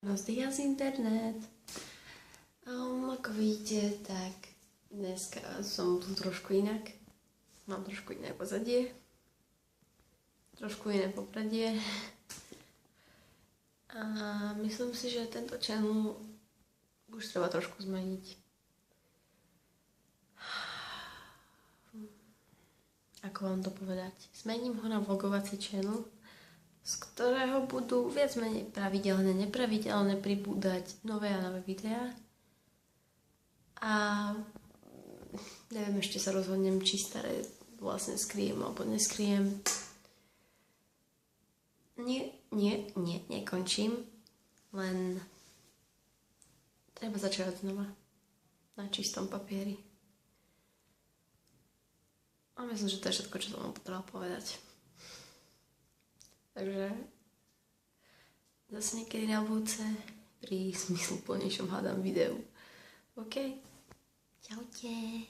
Buenos días, internet. Ako vidíte, tak dneska som tu trošku inak. Mám trošku iné pozadie. Trošku iné popradie. A myslím si, že tento channel už treba trošku zmeniť. Ako vám to povedať? Zmením ho na vlogovací channel, z ktorého budú viac menej pravidelné, nepravidelné pribúdať nové a nové videá. A neviem, ešte sa rozhodnem, či staré vlastne skriem alebo neskriem. Nekončím, len treba začať znova na čistom papieri. A myslím, že to je všetko, čo som vám potrebovala povedať. Takže zase niekedy na budúce pri zmysluplnejšom hádam videu. OK? Čaute.